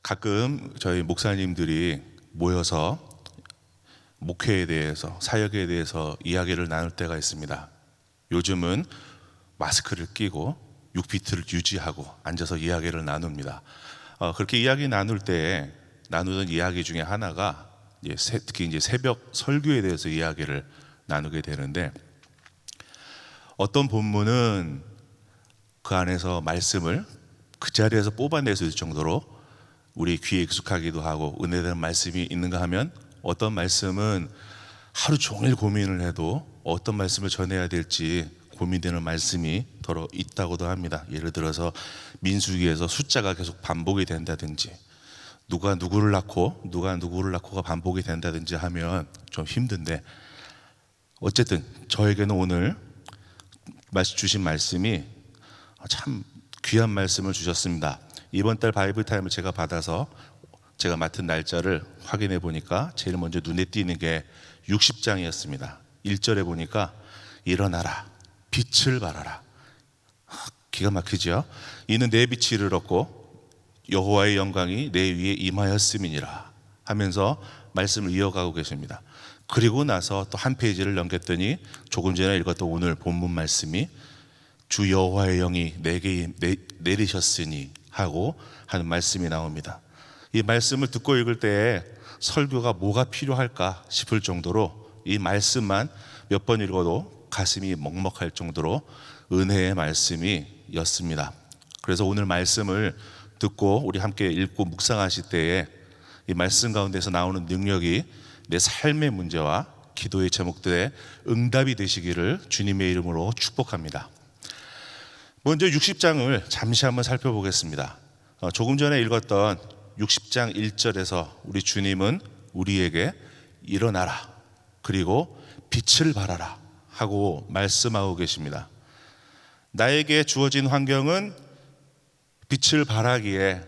가끔 저희 목사님들이 모여서 목회에 대해서, 사역에 대해서 이야기를 나눌 때가 있습니다. 요즘은 마스크를 끼고 6피트를 유지하고 앉아서 이야기를 나눕니다. 그렇게 이야기 나눌 때 나누는 이야기 중에 하나가 특히 이제 새벽 설교에 대해서 이야기를 나누게 되는데, 어떤 본문은 그 안에서 말씀을 그 자리에서 뽑아낼 수 있을 정도로 우리 귀에 익숙하기도 하고 은혜되는 말씀이 있는가 하면, 어떤 말씀은 하루 종일 고민을 해도 어떤 말씀을 전해야 될지 고민되는 말씀이 더러 있다고도 합니다. 예를 들어서 민수기에서 숫자가 계속 반복이 된다든지, 누가 누구를 낳고가 반복이 된다든지 하면 좀 힘든데, 어쨌든 저에게는 오늘 주신 말씀이 참 귀한 말씀을 주셨습니다. 이번 달 바이블 타임을 제가 받아서 제가 맡은 날짜를 확인해 보니까 제일 먼저 눈에 띄는 게 60장이었습니다. 1절에 보니까 일어나라, 빛을 발하라. 기가 막히죠? 이는 내 빛이 이르렀고 여호와의 영광이 내 위에 임하였음이니라 하면서 말씀을 이어가고 계십니다. 그리고 나서 또 한 페이지를 넘겼더니 조금 전에 읽었던 오늘 본문 말씀이 주 여호와의 영이 내게 내리셨으니 하고 하는 말씀이 나옵니다. 이 말씀을 듣고 읽을 때에 설교가 뭐가 필요할까 싶을 정도로 이 말씀만 몇 번 읽어도 가슴이 먹먹할 정도로 은혜의 말씀이었습니다. 그래서 오늘 말씀을 듣고 우리 함께 읽고 묵상하실 때에 이 말씀 가운데서 나오는 능력이 내 삶의 문제와 기도의 제목들의 응답이 되시기를 주님의 이름으로 축복합니다. 먼저 60장을 잠시 한번 살펴보겠습니다. 조금 전에 읽었던 60장 1절에서 우리 주님은 우리에게 일어나라, 그리고 빛을 발하라 하고 말씀하고 계십니다. 나에게 주어진 환경은 빛을 발하기에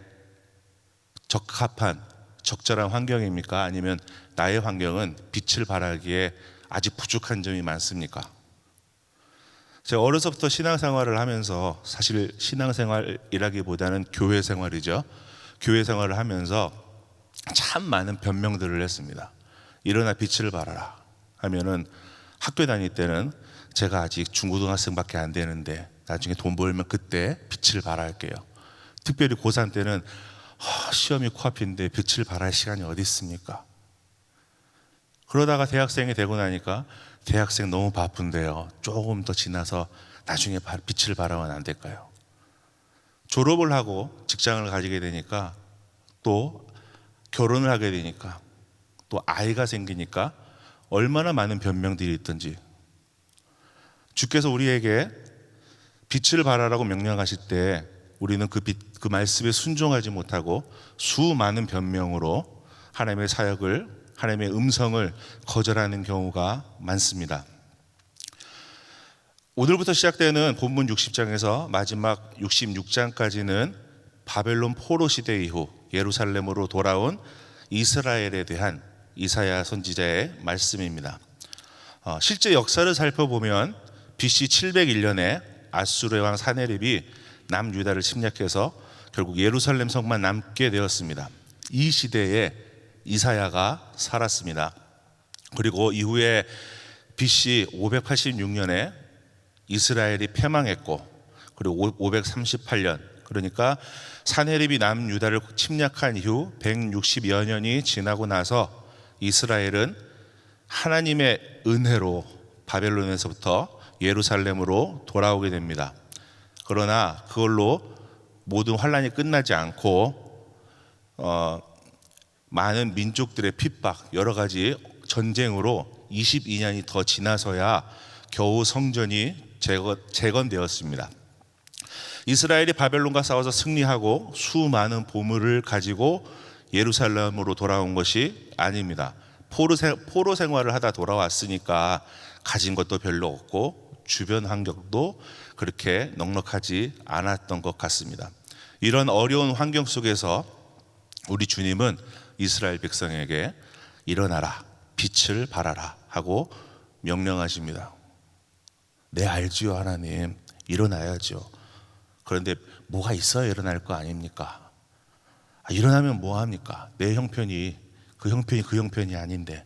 적절한 환경입니까? 아니면 나의 환경은 빛을 발하기에 아직 부족한 점이 많습니까? 제가 어려서부터 신앙생활을 하면서, 사실 신앙생활이라기보다는 교회 생활이죠. 교회 생활을 하면서 참 많은 변명들을 했습니다. 일어나 빛을 발하라 하면은, 학교 다닐 때는 제가 아직 중고등학생밖에 안 되는데 나중에 돈 벌면 그때 빛을 발할게요. 특별히 고3 때는 시험이 코앞인데 빛을 발할 시간이 어디 있습니까? 그러다가 대학생이 되고 나니까 대학생 너무 바쁜데요, 조금 더 지나서 나중에 빛을 발하면 안 될까요? 졸업을 하고 직장을 가지게 되니까, 또 결혼을 하게 되니까, 또 아이가 생기니까 얼마나 많은 변명들이 있든지, 주께서 우리에게 빛을 발하라고 명령하실 때 우리는 그 말씀에 순종하지 못하고 수많은 변명으로 하나님의 사역을, 하나님의 음성을 거절하는 경우가 많습니다. 오늘부터 시작되는 본문 60장에서 마지막 66장까지는 바벨론 포로 시대 이후 예루살렘으로 돌아온 이스라엘에 대한 이사야 선지자의 말씀입니다. 실제 역사를 살펴보면 BC 701년에 아수르의 왕 사네립이 남유다를 침략해서 결국 예루살렘 성만 남게 되었습니다. 이 시대에 이사야가 살았습니다. 그리고 이후에 BC 586년에 이스라엘이 패망했고, 그리고 538년, 그러니까 사네립이 남유다를 침략한 이후 160여 년이 지나고 나서 이스라엘은 하나님의 은혜로 바벨론에서부터 예루살렘으로 돌아오게 됩니다. 그러나 그걸로 모든 환란이 끝나지 않고 많은 민족들의 핍박, 여러 가지 전쟁으로 22년이 더 지나서야 겨우 성전이 재건되었습니다. 이스라엘이 바벨론과 싸워서 승리하고 수많은 보물을 가지고 예루살렘으로 돌아온 것이 아닙니다. 포로 생활을 하다 돌아왔으니까 가진 것도 별로 없고 주변 환경도 그렇게 넉넉하지 않았던 것 같습니다. 이런 어려운 환경 속에서 우리 주님은 이스라엘 백성에게 일어나라, 빛을 발하라 하고 명령하십니다. 네, 알지요 하나님, 일어나야죠. 그런데 뭐가 있어야 일어날 거 아닙니까? 일어나면 뭐 합니까? 내 형편이 그 형편이 아닌데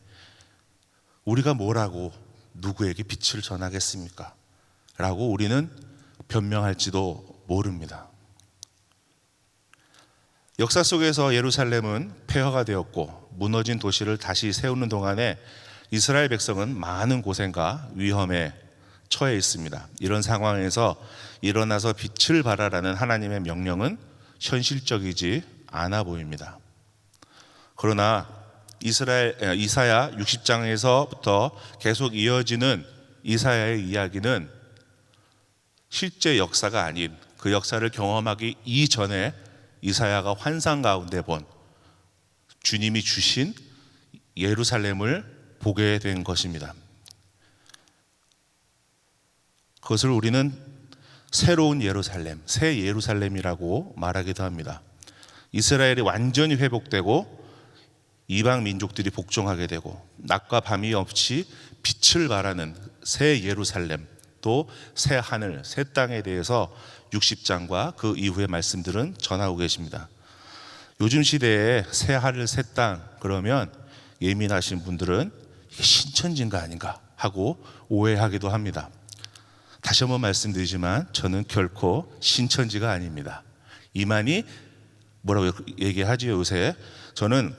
우리가 뭐라고 누구에게 빛을 전하겠습니까? 라고 우리는 변명할지도 모릅니다. 역사 속에서 예루살렘은 폐허가 되었고 무너진 도시를 다시 세우는 동안에 이스라엘 백성은 많은 고생과 위험에 처해 있습니다. 이런 상황에서 일어나서 빛을 발하라는 하나님의 명령은 현실적이지 않아 보입니다. 그러나 이사야 60장에서부터 계속 이어지는 이사야의 이야기는 실제 역사가 아닌 그 역사를 경험하기 이전에 이사야가 환상 가운데 본 주님이 주신 예루살렘을 보게 된 것입니다. 그것을 우리는 새로운 예루살렘, 새 예루살렘이라고 말하기도 합니다. 이스라엘이 완전히 회복되고 이방 민족들이 복종하게 되고 낮과 밤이 없이 빛을 발하는 새 예루살렘, 또 새 하늘, 새 땅에 대해서 60장과 그 이후의 말씀들은 전하고 계십니다. 요즘 시대에 새 하늘, 새 땅 그러면 예민하신 분들은 이게 신천지인가 아닌가 하고 오해하기도 합니다. 다시 한번 말씀드리지만 저는 결코 신천지가 아닙니다. 이만희 뭐라고 얘기하지요 요새? 저는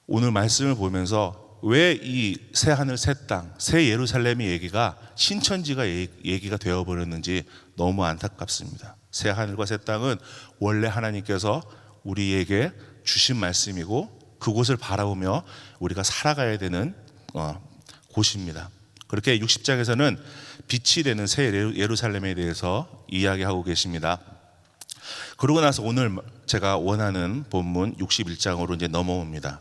오늘 말씀을 보면서 왜 이 새 하늘 새 땅, 새 예루살렘의 얘기가 신천지가 얘기가 되어버렸는지 너무 안타깝습니다. 새 하늘과 새 땅은 원래 하나님께서 우리에게 주신 말씀이고 그곳을 바라보며 우리가 살아가야 되는 곳입니다. 그렇게 60장에서는 빛이 되는 새 예루살렘에 대해서 이야기하고 계십니다. 그러고 나서 오늘 제가 원하는 본문 61장으로 이제 넘어옵니다.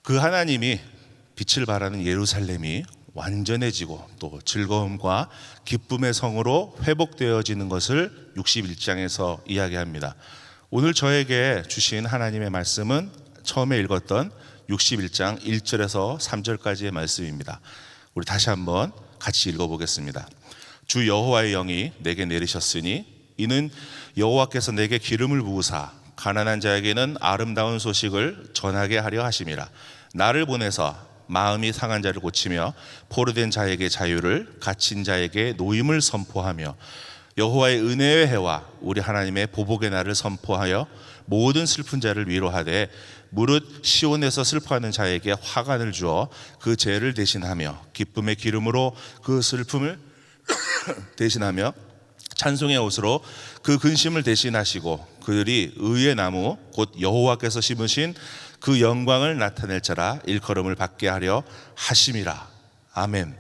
그 하나님이 빛을 발하는 예루살렘이 완전해지고 또 즐거움과 기쁨의 성으로 회복되어지는 것을 61장에서 이야기합니다. 오늘 저에게 주신 하나님의 말씀은 처음에 읽었던 61장 1절에서 3절까지의 말씀입니다. 우리 다시 한번 같이 읽어보겠습니다. 주 여호와의 영이 내게 내리셨으니 이는 여호와께서 내게 기름을 부으사 가난한 자에게는 아름다운 소식을 전하게 하려 하심이라. 나를 보내서 마음이 상한 자를 고치며 포로된 자에게 자유를, 갇힌 자에게 노임을 선포하며 여호와의 은혜의 해와 우리 하나님의 보복의 날을 선포하여 모든 슬픈 자를 위로하되 무릇 시온에서 슬퍼하는 자에게 화관을 주어 그 죄를 대신하며 기쁨의 기름으로 그 슬픔을 대신하며 찬송의 옷으로 그 근심을 대신하시고 그들이 의의 나무 곧 여호와께서 심으신 그 영광을 나타낼 자라 일컬음을 받게 하려 하심이라. 아멘.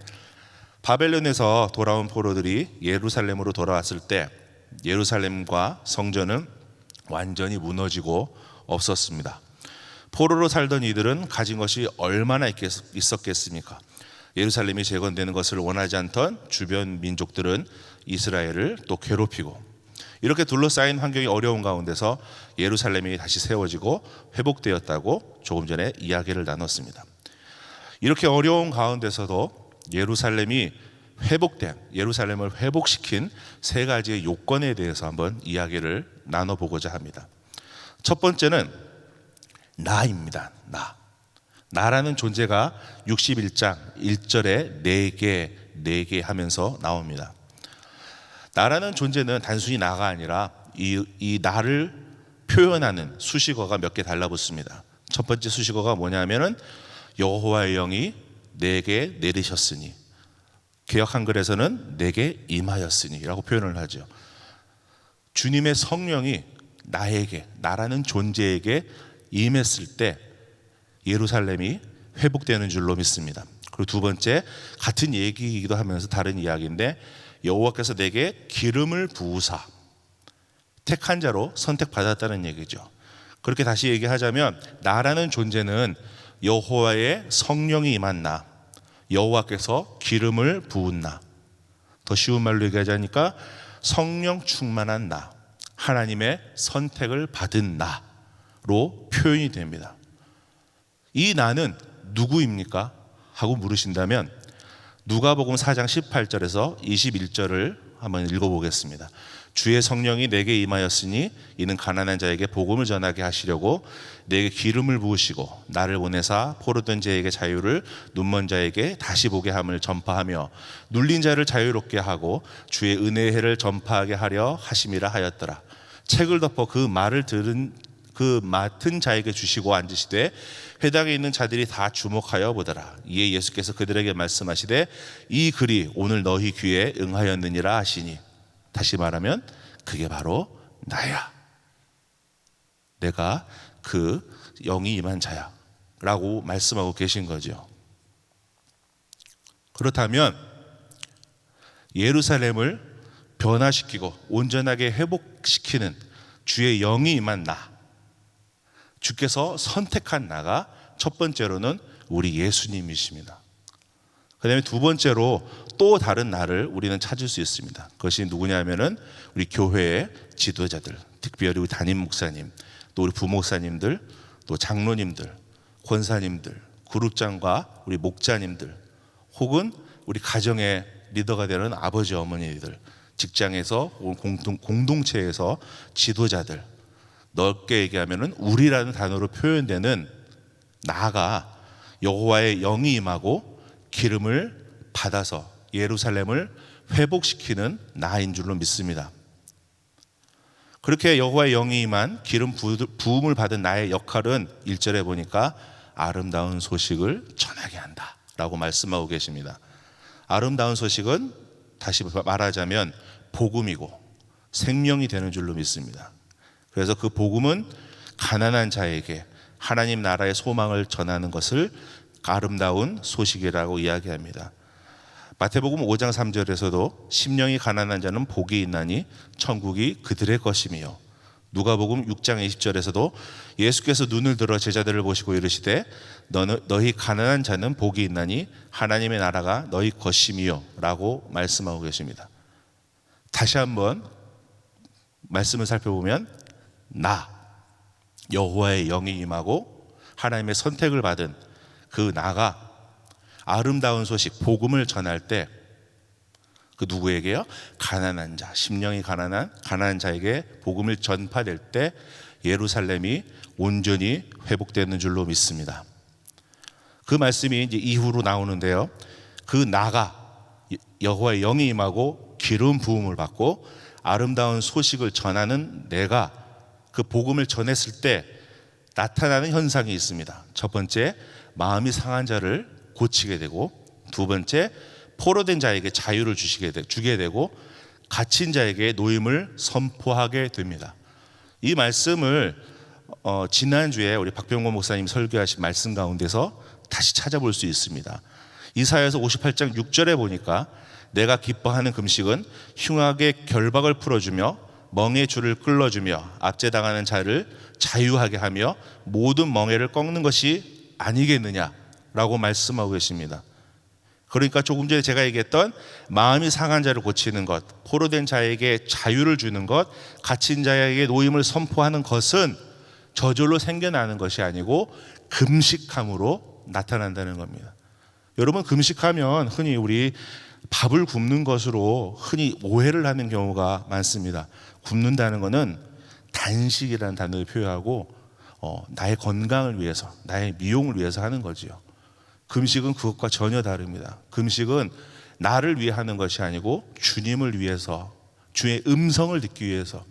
바벨론에서 돌아온 포로들이 예루살렘으로 돌아왔을 때 예루살렘과 성전은 완전히 무너지고 없었습니다. 포로로 살던 이들은 가진 것이 얼마나 있었겠습니까? 예루살렘이 재건되는 것을 원하지 않던 주변 민족들은 이스라엘을 또 괴롭히고 이렇게 둘러싸인 환경이 어려운 가운데서 예루살렘이 다시 세워지고 회복되었다고 조금 전에 이야기를 나눴습니다. 이렇게 어려운 가운데서도 예루살렘을 회복시킨 세 가지의 요건에 대해서 한번 이야기를 나눠보고자 합니다. 첫 번째는 나입니다. 나라는 존재가 61장 1절에 네 개 하면서 나옵니다. 나라는 존재는 단순히 나가 아니라 이 나를 표현하는 수식어가 몇 개 달라붙습니다. 첫 번째 수식어가 뭐냐면은 여호와의 영이 내게 내리셨으니, 개역 한글에서는 내게 임하였으니 라고 표현을 하죠. 주님의 성령이 나라는 존재에게 임했을 때 예루살렘이 회복되는 줄로 믿습니다. 그리고 두 번째, 같은 얘기이기도 하면서 다른 이야기인데 여호와께서 내게 기름을 부으사, 택한 자로 선택받았다는 얘기죠. 그렇게 다시 얘기하자면 나라는 존재는 여호와의 성령이 임한 나, 여호와께서 기름을 부은 나, 더 쉬운 말로 얘기하자니까 성령 충만한 나, 하나님의 선택을 받은 나로 표현이 됩니다. 이 나는 누구입니까? 하고 물으신다면 누가복음 4장 18절에서 21절을 한번 읽어보겠습니다. 주의 성령이 내게 임하였으니 이는 가난한 자에게 복음을 전하게 하시려고 내게 기름을 부으시고 나를 보내사 포로된 자에게 자유를, 눈먼 자에게 다시 보게 함을 전파하며 눌린 자를 자유롭게 하고 주의 은혜의 해를 전파하게 하려 하심이라 하였더라. 책을 덮어 그 말을 들은 그 맡은 자에게 주시고 앉으시되 회당에 있는 자들이 다 주목하여 보더라. 이에 예수께서 그들에게 말씀하시되 이 글이 오늘 너희 귀에 응하였느니라 하시니, 다시 말하면 그게 바로 나야. 내가 그 영이 임한 자야 라고 말씀하고 계신 거죠. 그렇다면 예루살렘을 변화시키고 온전하게 회복시키는 주의 영이 임한 나, 주께서 선택한 나가 첫 번째로는 우리 예수님이십니다. 그 다음에 두 번째로 또 다른 나를 우리는 찾을 수 있습니다. 그것이 누구냐면은 우리 교회의 지도자들, 특별히 우리 담임 목사님, 또 우리 부목사님들, 또 장로님들, 권사님들, 그룹장과 우리 목자님들, 혹은 우리 가정의 리더가 되는 아버지 어머니들, 직장에서 공동체에서 지도자들, 넓게 얘기하면은 우리라는 단어로 표현되는 나가 여호와의 영이 임하고 기름을 받아서 예루살렘을 회복시키는 나인 줄로 믿습니다. 그렇게 여호와의 영이 임한 기름 부음을 받은 나의 역할은 1절에 보니까 아름다운 소식을 전하게 한다 라고 말씀하고 계십니다. 아름다운 소식은 다시 말하자면 복음이고 생명이 되는 줄로 믿습니다. 그래서 그 복음은 가난한 자에게 하나님 나라의 소망을 전하는 것을 아름다운 소식이라고 이야기합니다. 마태복음 5장 3절에서도 심령이 가난한 자는 복이 있나니 천국이 그들의 것이며, 누가복음 6장 20절에서도 예수께서 눈을 들어 제자들을 보시고 이르시되 너희 가난한 자는 복이 있나니 하나님의 나라가 너희 것이며 라고 말씀하고 계십니다. 다시 한번 말씀을 살펴보면 나, 여호와의 영이 임하고 하나님의 선택을 받은 그 나가 아름다운 소식, 복음을 전할 때 그 누구에게요? 가난한 자, 심령이 가난한 자에게 복음을 전파될 때 예루살렘이 온전히 회복되는 줄로 믿습니다. 그 말씀이 이제 이후로 나오는데요. 그 나가 여호와의 영이 임하고 기름 부음을 받고 아름다운 소식을 전하는 내가 그 복음을 전했을 때 나타나는 현상이 있습니다. 첫 번째, 마음이 상한 자를 고치게 되고, 두 번째, 포로된 자에게 자유를 주게 되고, 갇힌 자에게 노임을 선포하게 됩니다. 이 말씀을 지난주에 우리 박병권 목사님 설교하신 말씀 가운데서 다시 찾아볼 수 있습니다. 이사야서 58장 6절에 보니까 내가 기뻐하는 금식은 흉악의 결박을 풀어주며 멍의 줄을 끌어주며 압제당하는 자를 자유하게 하며 모든 멍에를 꺾는 것이 아니겠느냐라고 말씀하고 계십니다. 그러니까 조금 전에 제가 얘기했던 마음이 상한 자를 고치는 것, 포로된 자에게 자유를 주는 것, 갇힌 자에게 노임을 선포하는 것은 저절로 생겨나는 것이 아니고 금식함으로 나타난다는 겁니다. 여러분, 금식하면 흔히 우리 밥을 굶는 것으로 흔히 오해를 하는 경우가 많습니다. 굶는다는 것은 단식이라는 단어를 표현하고 나의 건강을 위해서, 나의 미용을 위해서 하는 거지요. 금식은 그것과 전혀 다릅니다. 금식은 나를 위해 하는 것이 아니고 주님을 위해서, 주의 음성을 듣기 위해서,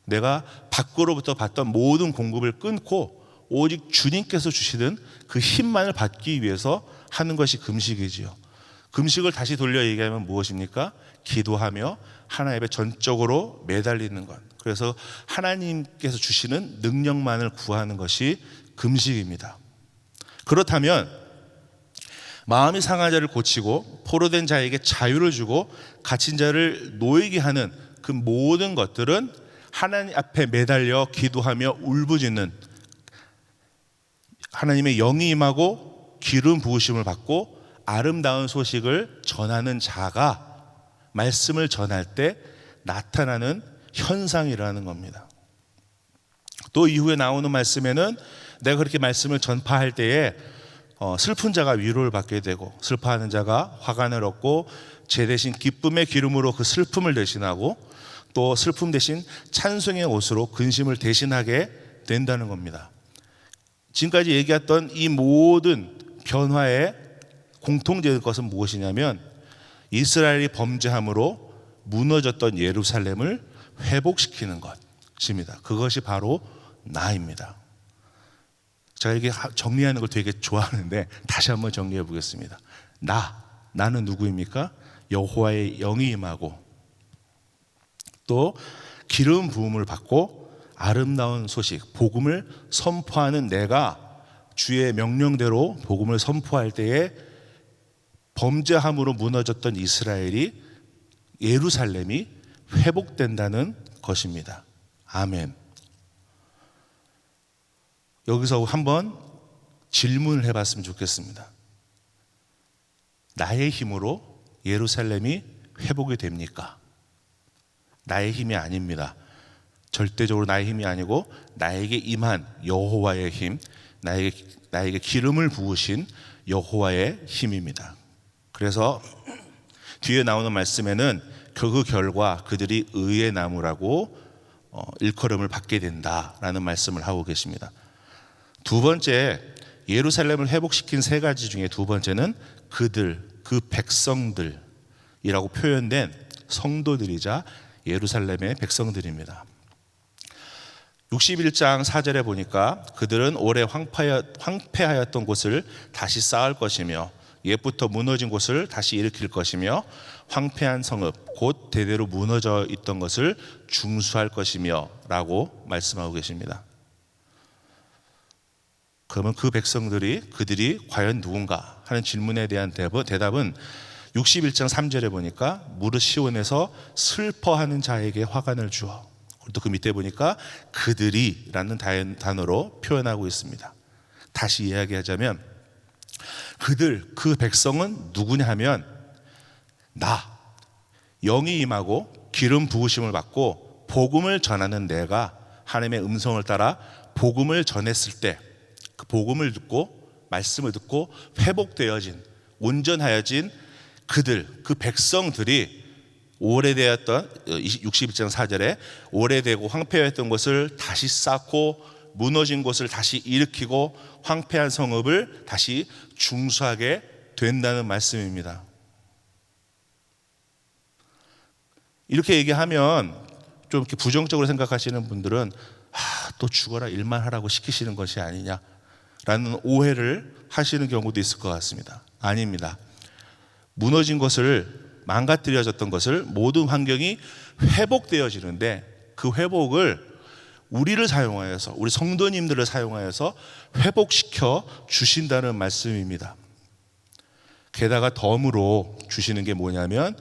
내가 밖으로부터 받던 모든 공급을 끊고 오직 주님께서 주시는 그 힘만을 받기 위해서 하는 것이 금식이지요. 금식을 다시 돌려 얘기하면 무엇입니까? 기도하며 하나님의 전적으로 매달리는 것. 그래서 하나님께서 주시는 능력만을 구하는 것이 금식입니다. 그렇다면 마음이 상한 자를 고치고 포로된 자에게 자유를 주고 갇힌 자를 놓이게 하는 그 모든 것들은 하나님 앞에 매달려 기도하며 울부짖는, 하나님의 영이 임하고 기름 부으심을 받고 아름다운 소식을 전하는 자가 말씀을 전할 때 나타나는 현상이라는 겁니다. 또 이후에 나오는 말씀에는 내가 그렇게 말씀을 전파할 때에 슬픈 자가 위로를 받게 되고 슬퍼하는 자가 화관을 얻고 제 대신 기쁨의 기름으로 그 슬픔을 대신하고, 또 슬픔 대신 찬송의 옷으로 근심을 대신하게 된다는 겁니다. 지금까지 얘기했던 이 모든 변화의 공통적인 것은 무엇이냐면 이스라엘이 범죄함으로 무너졌던 예루살렘을 회복시키는 것입니다. 그것이 바로 나입니다. 제가 이게 정리하는 걸 되게 좋아하는데 다시 한번 정리해 보겠습니다. 나는 누구입니까? 여호와의 영이 임하고 또 기름 부음을 받고 아름다운 소식, 복음을 선포하는 내가 주의 명령대로 복음을 선포할 때에 범죄함으로 무너졌던 이스라엘이, 예루살렘이 회복된다는 것입니다. 아멘. 여기서 한번 질문을 해봤으면 좋겠습니다. 나의 힘으로 예루살렘이 회복이 됩니까? 나의 힘이 아닙니다. 절대적으로 나의 힘이 아니고 나에게 임한 여호와의 힘, 나에게 기름을 부으신 여호와의 힘입니다. 그래서 뒤에 나오는 말씀에는 그 결과 그들이 의의 나무라고 일컬음을 받게 된다라는 말씀을 하고 계십니다. 두 번째, 예루살렘을 회복시킨 세 가지 중에 두 번째는 그들, 그 백성들이라고 표현된 성도들이자 예루살렘의 백성들입니다. 61장 4절에 보니까 그들은 오래 황폐하였던 곳을 다시 쌓을 것이며 옛부터 무너진 곳을 다시 일으킬 것이며 황폐한 성읍 곧 대대로 무너져 있던 것을 중수할 것이며 라고 말씀하고 계십니다. 그러면 그 백성들이, 그들이 과연 누군가 하는 질문에 대한 대답은 61장 3절에 보니까 무릇 시온에서 슬퍼하는 자에게 화관을 주어, 또 그 밑에 보니까 그들이 라는 단어로 표현하고 있습니다. 다시 이야기하자면 그들, 그 백성은 누구냐 하면 영이 임하고 기름 부으심을 받고 복음을 전하는 내가 하나님의 음성을 따라 복음을 전했을 때 그 복음을 듣고 말씀을 듣고 회복되어진, 온전하여진 그들, 그 백성들이 오래되었던 61장 4절에 오래되고 황폐했던 것을 다시 쌓고 무너진 곳을 다시 일으키고 황폐한 성읍을 다시 중수하게 된다는 말씀입니다. 이렇게 얘기하면 좀 이렇게 부정적으로 생각하시는 분들은 또 죽어라 일만 하라고 시키시는 것이 아니냐라는 오해를 하시는 경우도 있을 것 같습니다. 아닙니다. 무너진 것을, 망가뜨려졌던 것을 모든 환경이 회복되어지는데 그 회복을 우리를 사용하여서, 우리 성도님들을 사용하여서 회복시켜 주신다는 말씀입니다. 게다가 덤으로 주시는 게 뭐냐면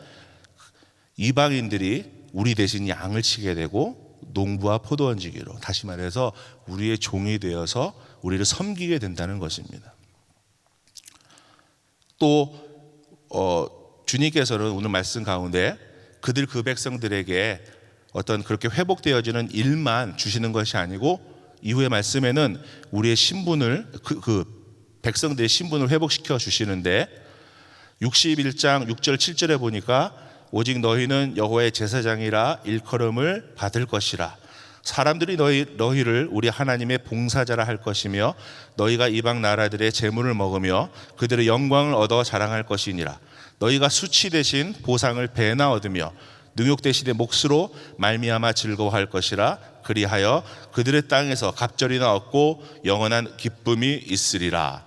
이방인들이 우리 대신 양을 치게 되고 농부와 포도원 지기로, 다시 말해서 우리의 종이 되어서 우리를 섬기게 된다는 것입니다. 또 주님께서는 오늘 말씀 가운데 그들, 그 백성들에게 어떤 그렇게 회복되어지는 일만 주시는 것이 아니고 이후의 말씀에는 우리의 신분을, 그 백성들의 신분을 회복시켜 주시는데 61장 6절 7절에 보니까 오직 너희는 여호와의 제사장이라 일컬음을 받을 것이라. 사람들이 너희를 우리 하나님의 봉사자라 할 것이며 너희가 이방 나라들의 재물을 먹으며 그들의 영광을 얻어 자랑할 것이니라. 너희가 수치 대신 보상을 배나 얻으며 능욕 대신에 몫으로 말미암아 즐거워할 것이라. 그리하여 그들의 땅에서 갑절이나 얻고 영원한 기쁨이 있으리라.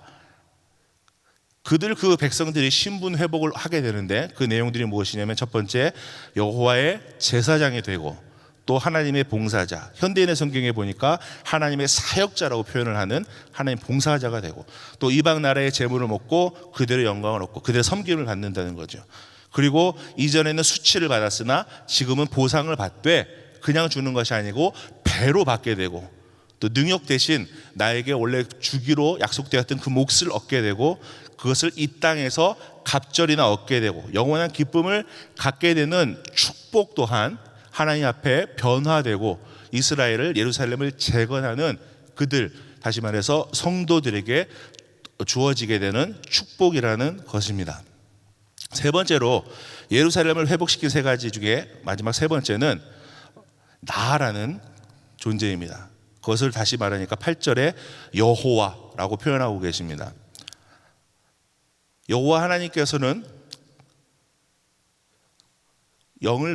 그들, 그 백성들이 신분 회복을 하게 되는데 그 내용들이 무엇이냐면 첫 번째, 여호와의 제사장이 되고 또 하나님의 봉사자, 현대인의 성경에 보니까 하나님의 사역자라고 표현을 하는 하나님 봉사자가 되고 또 이방 나라의 재물을 먹고 그들의 영광을 얻고 그들의 섬김을 받는다는 거죠. 그리고 이전에는 수치를 받았으나 지금은 보상을 받되 그냥 주는 것이 아니고 배로 받게 되고 또 능욕 대신 나에게 원래 주기로 약속되었던 그 몫을 얻게 되고 그것을 이 땅에서 갑절이나 얻게 되고 영원한 기쁨을 갖게 되는 축복 또한 하나님 앞에 변화되고 이스라엘을, 예루살렘을 재건하는 그들, 다시 말해서 성도들에게 주어지게 되는 축복이라는 것입니다. 세 번째로 예루살렘을 회복시킨 세 가지 중에 마지막 세 번째는 나라는 존재입니다. 그것을 다시 말하니까 8절에 여호와라고 표현하고 계십니다. 여호와 하나님께서는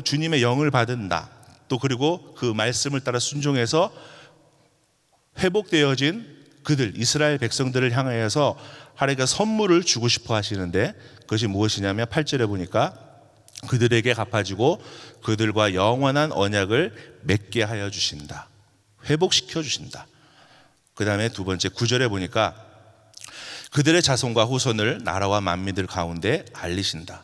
주님의 영을 받은 나, 또 그리고 그 말씀을 따라 순종해서 회복되어진 그들, 이스라엘 백성들을 향하여서 하나님께서 선물을 주고 싶어 하시는데, 그것이 무엇이냐면 8절에 보니까 그들에게 갚아주고 그들과 영원한 언약을 맺게 하여 주신다. 회복시켜 주신다. 그 다음에 두 번째 9절에 보니까 그들의 자손과 후손을 나라와 만민들 가운데 알리신다.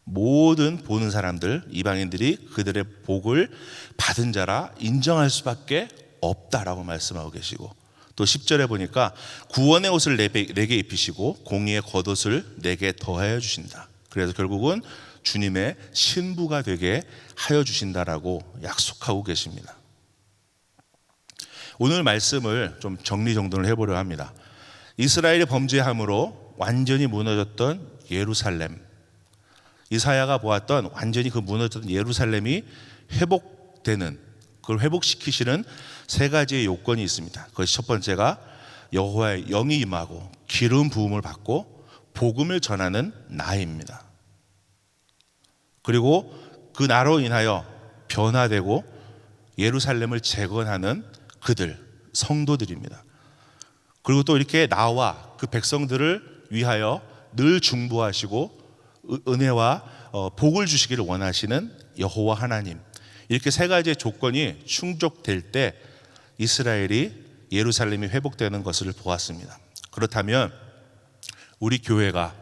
모든 보는 사람들, 이방인들이 그들의 복을 받은 자라 인정할 수밖에 없다라고 말씀하고 계시고, 또 10절에 보니까 구원의 옷을 내게 입히시고 공의의 겉옷을 내게 더하여 주신다. 그래서 결국은 주님의 신부가 되게 하여 주신다라고 약속하고 계십니다. 오늘 말씀을 좀 정리정돈을 해보려 합니다. 이스라엘의 범죄함으로 완전히 무너졌던 예루살렘, 이사야가 보았던 완전히 그 무너졌던 예루살렘이 회복되는, 그걸 회복시키시는 세 가지의 요건이 있습니다. 그것이 첫 번째가 여호와의 영이 임하고 기름 부음을 받고 복음을 전하는 나입니다. 그리고 그 나로 인하여 변화되고 예루살렘을 재건하는 그들, 성도들입니다. 그리고 또 이렇게 나와 그 백성들을 위하여 늘 중보하시고 은혜와 복을 주시기를 원하시는 여호와 하나님, 이렇게 세 가지의 조건이 충족될 때 이스라엘이, 예루살렘이 회복되는 것을 보았습니다. 그렇다면 우리 교회가,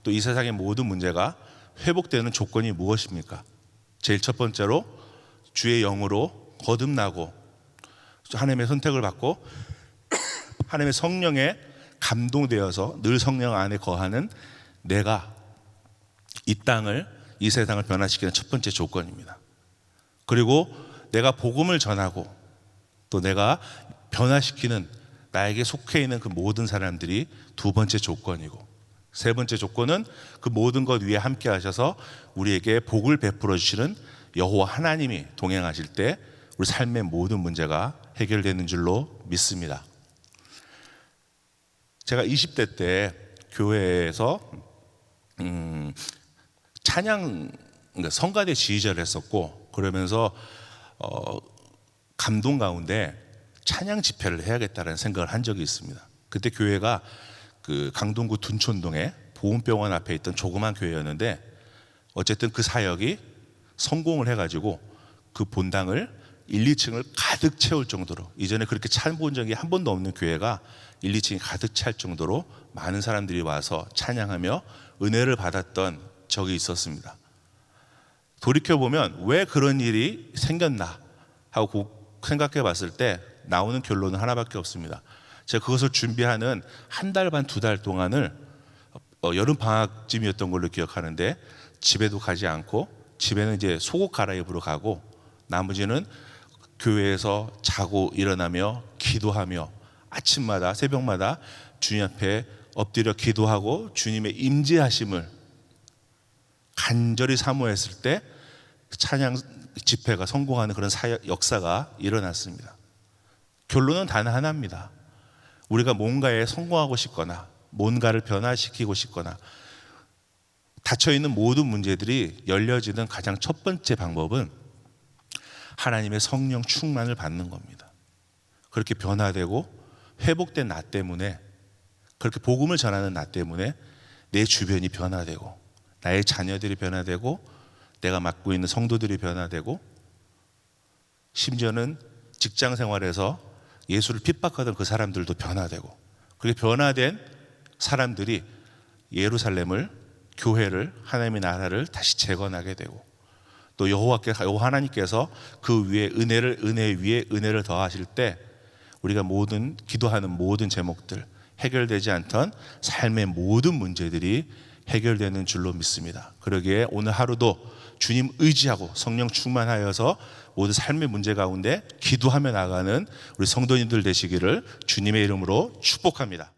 또 이 세상의 모든 문제가 회복되는 조건이 무엇입니까? 제일 첫 번째로 주의 영으로 거듭나고 하나님의 선택을 받고 하나님의 성령에 감동되어서 늘 성령 안에 거하는 내가 이 땅을, 이 세상을 변화시키는 첫 번째 조건입니다. 그리고 내가 복음을 전하고 또 내가 변화시키는, 나에게 속해 있는 그 모든 사람들이 두 번째 조건이고, 세 번째 조건은 그 모든 것 위에 함께 하셔서 우리에게 복을 베풀어 주시는 여호와 하나님이 동행하실 때 우리 삶의 모든 문제가 해결되는 줄로 믿습니다. 제가 20대 때 교회에서 찬양, 성가대 지휘자를 했었고, 그러면서 감동 가운데 찬양 집회를 해야겠다는 생각을 한 적이 있습니다. 그때 교회가 그 강동구 둔촌동에 보훈병원 앞에 있던 조그만 교회였는데, 어쨌든 그 사역이 성공을 해가지고 그 본당을 1, 2층을 가득 채울 정도로, 이전에 그렇게 찬 본 적이 한 번도 없는 교회가 1, 2층이 가득 찰 정도로 많은 사람들이 와서 찬양하며 은혜를 받았던 적이 있었습니다. 돌이켜보면 왜 그런 일이 생겼나 하고 생각해 봤을 때 나오는 결론은 하나밖에 없습니다. 제가 그것을 준비하는 한 달 반, 두 달 동안을 여름 방학쯤이었던 걸로 기억하는데, 집에도 가지 않고, 집에는 이제 속옷 갈아입으러 가고, 나머지는 교회에서 자고 일어나며 기도하며 아침마다, 새벽마다 주님 앞에 엎드려 기도하고 주님의 임재하심을 간절히 사모했을 때 찬양 집회가 성공하는 그런 역사가 일어났습니다. 결론은 단 하나입니다. 우리가 뭔가에 성공하고 싶거나 뭔가를 변화시키고 싶거나 닫혀있는 모든 문제들이 열려지는 가장 첫 번째 방법은 하나님의 성령 충만을 받는 겁니다. 그렇게 변화되고 회복된 나 때문에, 그렇게 복음을 전하는 나 때문에 내 주변이 변화되고 나의 자녀들이 변화되고 내가 맡고 있는 성도들이 변화되고, 심지어는 직장 생활에서 예수를 핍박하던 그 사람들도 변화되고, 그렇게 변화된 사람들이 예루살렘을, 교회를, 하나님의 나라를 다시 재건하게 되고, 또 여호와 하나님께서 그 위에 은혜 위에 은혜를 더하실 때 우리가 모든 기도하는 모든 제목들, 해결되지 않던 삶의 모든 문제들이 해결되는 줄로 믿습니다. 그러기에 오늘 하루도 주님 의지하고 성령 충만하여서 모든 삶의 문제 가운데 기도하며 나가는 우리 성도님들 되시기를 주님의 이름으로 축복합니다.